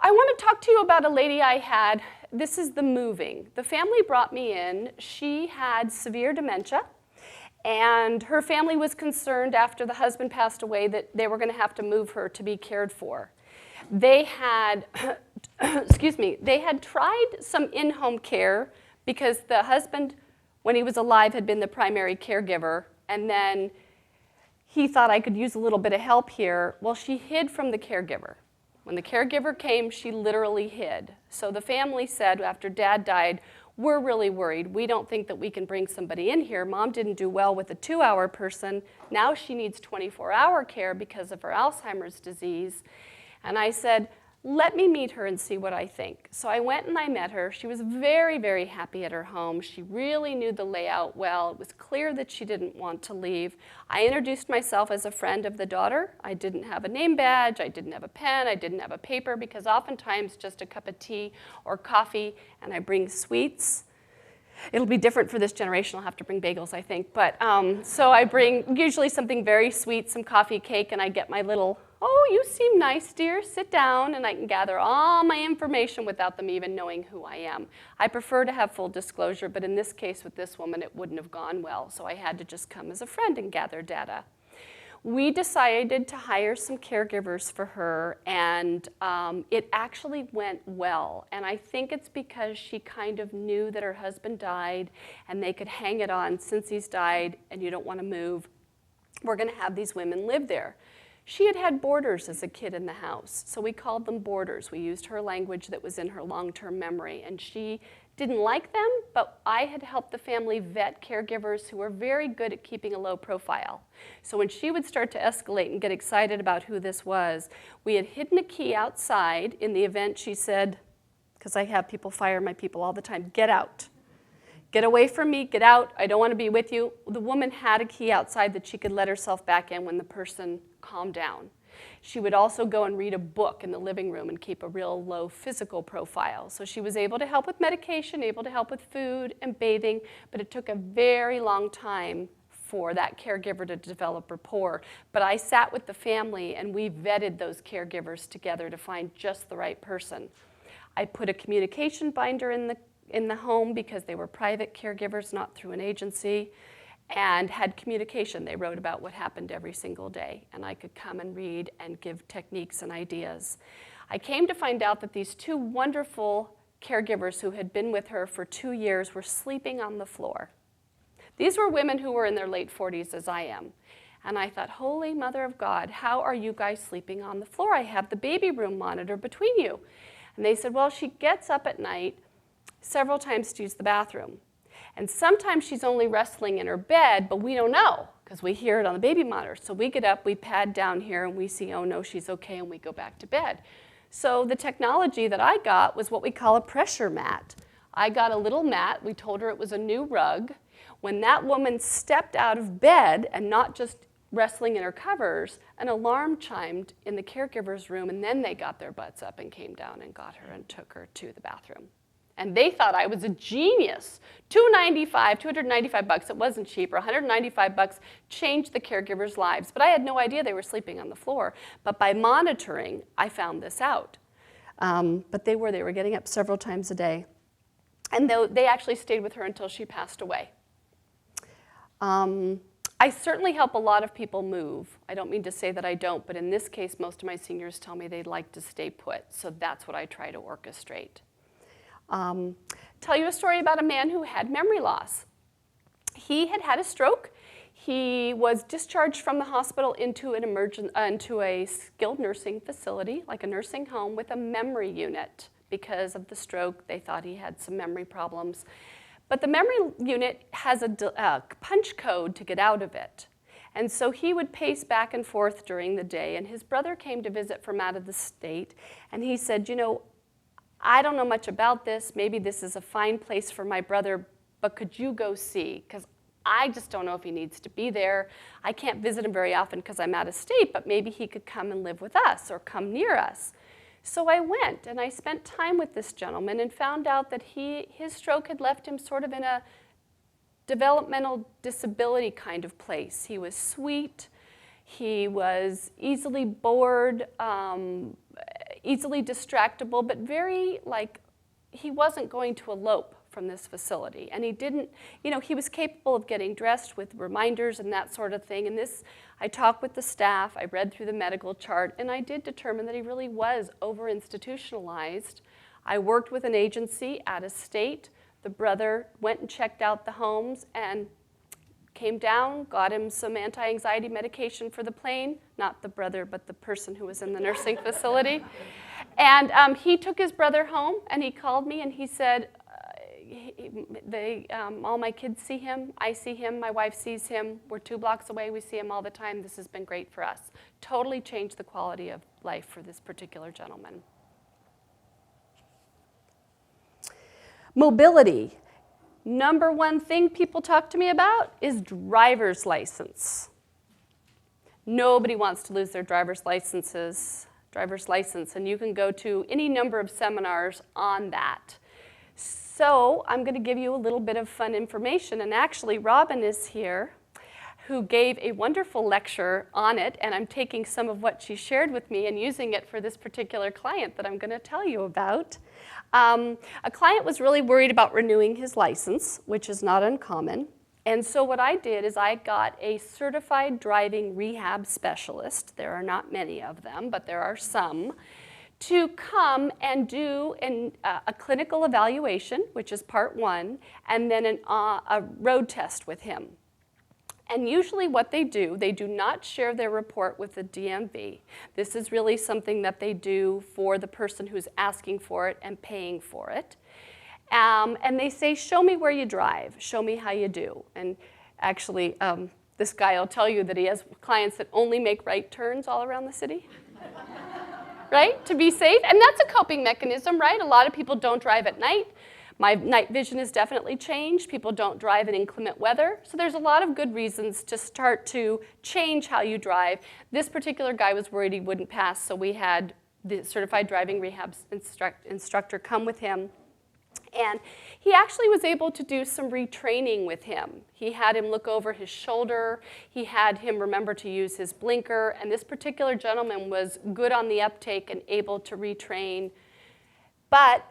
I want to talk to you about a lady I had. This is the moving. The family brought me in. She had severe dementia, and her family was concerned after the husband passed away that they were going to have to move her to be cared for. They had, excuse me, they had tried some in-home care because the husband, when he was alive, had been the primary caregiver, and then he thought I could use a little bit of help here. Well, she hid from the caregiver. When the caregiver came, she literally hid. So the family said after Dad died, we're really worried. We don't think that we can bring somebody in here. Mom didn't do well with a 2-hour person. Now she needs 24-hour care because of her Alzheimer's disease. And I said, let me meet her and see what I think. So I went and I met her. She was very, very happy at her home. She really knew the layout well. It was clear that she didn't want to leave. I introduced myself as a friend of the daughter. I didn't have a name badge. I didn't have a pen. I didn't have a paper because oftentimes just a cup of tea or coffee, and I bring sweets. It'll be different for this generation. I'll have to bring bagels, I think. But so I bring usually something very sweet, some coffee, cake, and I get my little, oh, you seem nice, dear. Sit down, and I can gather all my information without them even knowing who I am. I prefer to have full disclosure, but in this case with this woman, it wouldn't have gone well, so I had to just come as a friend and gather data. We decided to hire some caregivers for her, and it actually went well. And I think it's because she kind of knew that her husband died, and they could hang it on, since he's died and you don't want to move, we're going to have these women live there. She had had boarders as a kid in the house, so we called them boarders. We used her language that was in her long-term memory, and she didn't like them, but I had helped the family vet caregivers who were very good at keeping a low profile. So when she would start to escalate and get excited about who this was, we had hidden a key outside in the event she said, because I have people fire my people all the time, get out. Get away from me, get out, I don't want to be with you. The woman had a key outside that she could let herself back in when the person calmed down. She would also go and read a book in the living room and keep a real low physical profile. So she was able to help with medication, able to help with food and bathing, but it took a very long time for that caregiver to develop rapport. But I sat with the family and we vetted those caregivers together to find just the right person. I put a communication binder in the home because they were private caregivers, not through an agency, and had communication. They wrote about what happened every single day, and I could come and read and give techniques and ideas. I came to find out that these two wonderful caregivers who had been with her for 2 years were sleeping on the floor. These were women who were in their late 40s, as I am. And I thought, Holy Mother of God, how are you guys sleeping on the floor? I have the baby room monitor between you. And they said, well, she gets up at night several times to use the bathroom. And sometimes she's only wrestling in her bed, but we don't know because we hear it on the baby monitor. So we get up, we pad down here, and we see, oh no, she's okay, and we go back to bed. So the technology that I got was what we call a pressure mat. I got a little mat. We told her it was a new rug. When that woman stepped out of bed and not just wrestling in her covers, an alarm chimed in the caregiver's room, and then they got their butts up and came down and got her and took her to the bathroom. And they thought I was a genius. $295, it wasn't cheap, or $195 changed the caregivers' lives. But I had no idea they were sleeping on the floor. But by monitoring, I found this out. But they were getting up several times a day. And they actually stayed with her until she passed away. I certainly help a lot of people move. I don't mean to say that I don't, but in this case, most of my seniors tell me they'd like to stay put. So that's what I try to orchestrate. Tell you a story about a man who had memory loss. He had had a stroke. He was discharged from the hospital into a skilled nursing facility, like a nursing home, with a memory unit. Because of the stroke, they thought he had some memory problems. But the memory unit has a punch code to get out of it. And so he would pace back and forth during the day, and his brother came to visit from out of the state, and he said, you know, I don't know much about this. Maybe this is a fine place for my brother, but could you go see? Because I just don't know if he needs to be there. I can't visit him very often because I'm out of state, but maybe he could come and live with us or come near us. So I went, and I spent time with this gentleman and found out that his stroke had left him sort of in a developmental disability kind of place. He was sweet. He was easily bored. easily distractible, but very, like, he wasn't going to elope from this facility. And he didn't, he was capable of getting dressed with reminders and that sort of thing. And this, I talked with the staff, I read through the medical chart, and I did determine that he really was over-institutionalized. I worked with an agency out of state. The brother went and checked out the homes and came down, got him some anti-anxiety medication for the plane, not the brother, but the person who was in the nursing facility. And he took his brother home, and he called me, and he said, all my kids see him, I see him, my wife sees him, we're 2 blocks away, we see him all the time, this has been great for us. Totally changed the quality of life for this particular gentleman. Mobility. Number one thing people talk to me about is driver's license. Nobody wants to lose their driver's license, and you can go to any number of seminars on that. So I'm going to give you a little bit of fun information, and actually Robin is here, who gave a wonderful lecture on it, and I'm taking some of what she shared with me and using it for this particular client that I'm going to tell you about. A client was really worried about renewing his license, which is not uncommon. And so what I did is I got a certified driving rehab specialist, there are not many of them, but there are some, to come and do a clinical evaluation, which is part 1, and then a road test with him. And usually what they do not share their report with the DMV. This is really something that they do for the person who's asking for it and paying for it. And they say, show me where you drive, show me how you do. And actually, this guy will tell you that he has clients that only make right turns all around the city. Right, to be safe, and that's a coping mechanism, right? A lot of people don't drive at night. My night vision has definitely changed. People don't drive in inclement weather. So there's a lot of good reasons to start to change how you drive. This particular guy was worried he wouldn't pass, so we had the certified driving rehab instructor come with him. And he actually was able to do some retraining with him. He had him look over his shoulder. He had him remember to use his blinker. And this particular gentleman was good on the uptake and able to retrain. But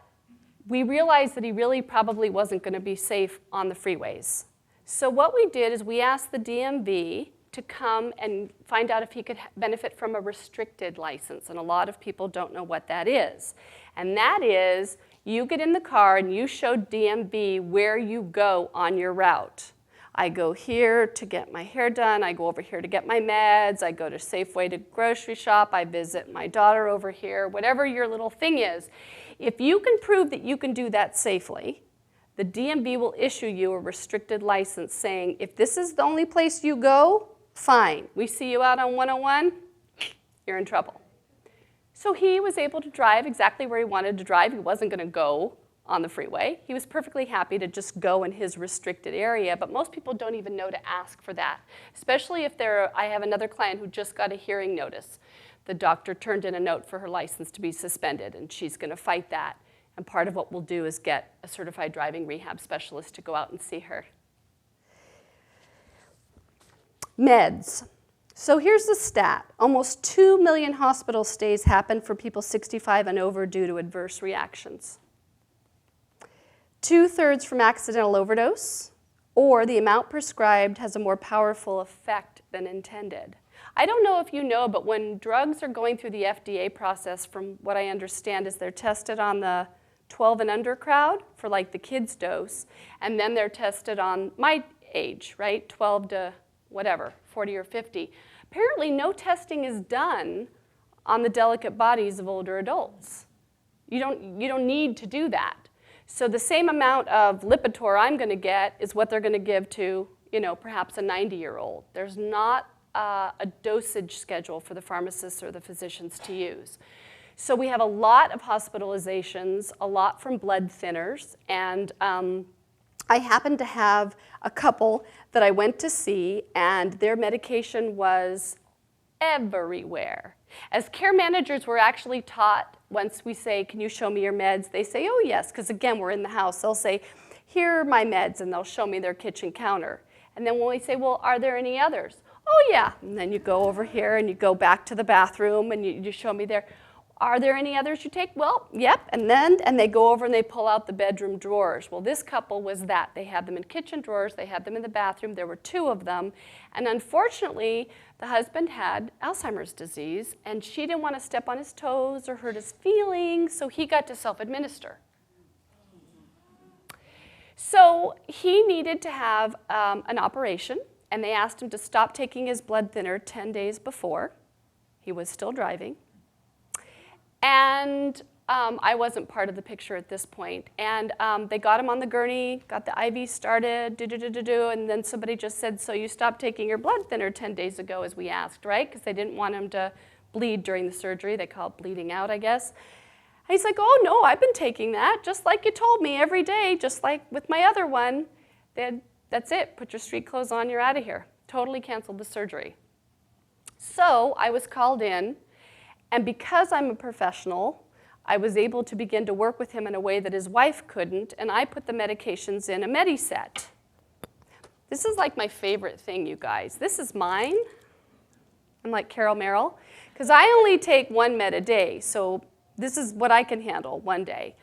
we realized that he really probably wasn't going to be safe on the freeways. So what we did is we asked the DMV to come and find out if he could benefit from a restricted license. And a lot of people don't know what that is. And that is, you get in the car and you show DMV where you go on your route. I go here to get my hair done, I go over here to get my meds, I go to Safeway to grocery shop, I visit my daughter over here, whatever your little thing is. If you can prove that you can do that safely, the DMV will issue you a restricted license saying, if this is the only place you go, fine. We see you out on 101, you're in trouble. So he was able to drive exactly where he wanted to drive. He wasn't going to go on the freeway. He was perfectly happy to just go in his restricted area, but most people don't even know to ask for that, especially if I have another client who just got a hearing notice. The doctor turned in a note for her license to be suspended, and she's going to fight that. And part of what we'll do is get a certified driving rehab specialist to go out and see her. Meds. So here's the stat. Almost 2 million hospital stays happen for people 65 and over due to adverse reactions. 2/3 from accidental overdose, or the amount prescribed has a more powerful effect than intended. I don't know if you know, but when drugs are going through the FDA process, from what I understand is they're tested on the 12 and under crowd for like the kids dose, and then they're tested on my age, right, 12 to whatever, 40 or 50. Apparently no testing is done on the delicate bodies of older adults. You don't need to do that. So the same amount of Lipitor I'm going to get is what they're going to give to, perhaps a 90-year-old. There's not a dosage schedule for the pharmacists or the physicians to use. So we have a lot of hospitalizations, a lot from blood thinners, and I happen to have a couple that I went to see, and their medication was everywhere. As care managers, we're actually taught, once we say, can you show me your meds? They say, oh yes, because again, we're in the house. They'll say, here are my meds, and they'll show me their kitchen counter. And then when we say, well, are there any others? Oh yeah, and then you go over here and you go back to the bathroom and you show me there. Are there any others you take? Well, yep. And they go over and they pull out the bedroom drawers. Well, this couple was that. They had them in kitchen drawers. They had them in the bathroom. There were 2 of them. And unfortunately, the husband had Alzheimer's disease, and she didn't want to step on his toes or hurt his feelings, so he got to self-administer. So he needed to have an operation, and they asked him to stop taking his blood thinner 10 days before. He was still driving. And I wasn't part of the picture at this point. And they got him on the gurney, got the IV started, and then somebody just said, so you stopped taking your blood thinner 10 days ago, as we asked, right? Because they didn't want him to bleed during the surgery. They call it bleeding out, I guess. And he's like, oh, no, I've been taking that, just like you told me every day, just like with my other one. That's it. Put your street clothes on, you're out of here. Totally canceled the surgery. So I was called in, and because I'm a professional, I was able to begin to work with him in a way that his wife couldn't, and I put the medications in a Mediset. This is like my favorite thing, you guys. This is mine. I'm like Carol Merrill, because I only take 1 med a day, so this is what I can handle one day.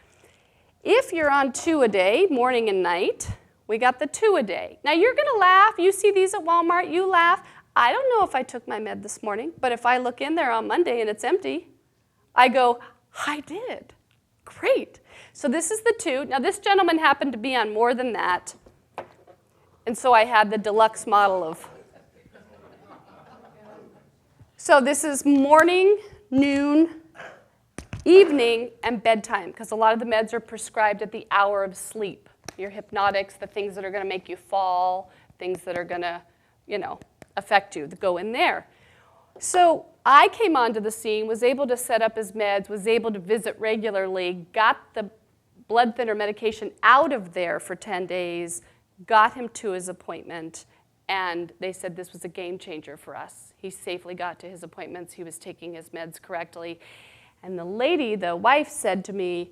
If you're on 2 a day, morning and night, we got the 2 a day. Now you're going to laugh. You see these at Walmart, you laugh. I don't know if I took my med this morning, but if I look in there on Monday and it's empty, I go, I did. Great. So this is the 2. Now this gentleman happened to be on more than that, and so I had the deluxe model of. So this is morning, noon, evening, and bedtime, because a lot of the meds are prescribed at the hour of sleep. Your hypnotics, the things that are going to make you fall, things that are going to, affect you, that go in there. So I came onto the scene, was able to set up his meds, was able to visit regularly, got the blood thinner medication out of there for 10 days, got him to his appointment, and they said this was a game changer for us. He safely got to his appointments. He was taking his meds correctly. And the lady, the wife, said to me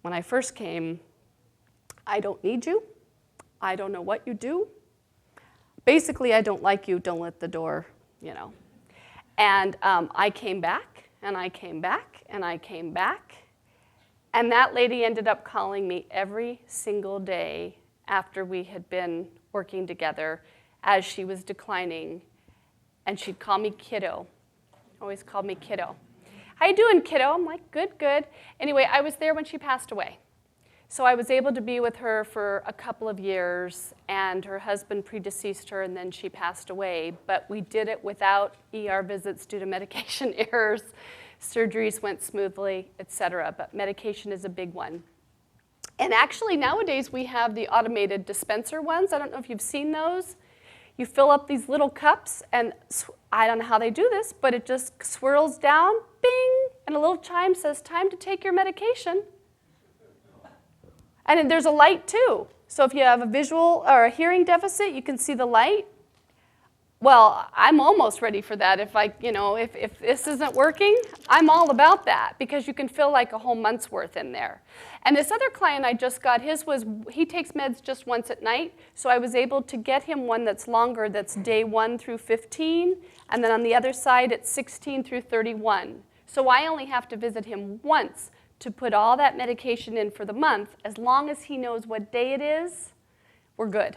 when I first came, I don't need you. I don't know what you do. Basically, I don't like you. Don't let the door, And I came back, and I came back, and I came back. And that lady ended up calling me every single day after we had been working together as she was declining. And she'd call me kiddo. Always called me kiddo. How you doing, kiddo? I'm like, good, good. Anyway, I was there when she passed away. So I was able to be with her for a couple of years, and her husband predeceased her, and then she passed away. But we did it without ER visits due to medication errors. Surgeries went smoothly, etc. But medication is a big one. And actually, nowadays, we have the automated dispenser ones. I don't know if you've seen those. You fill up these little cups, and I don't know how they do this, but it just swirls down, bing, and a little chime says, time to take your medication. And there's a light too. So if you have a visual or a hearing deficit, you can see the light. Well, I'm almost ready for that. If this isn't working, I'm all about that, because you can fill like a whole month's worth in there. And this other client I just got, he takes meds just once at night, so I was able to get him one that's longer, that's day 1 through 15, and then on the other side, it's 16 through 31. So I only have to visit him once to put all that medication in for the month. As long as he knows what day it is, we're good.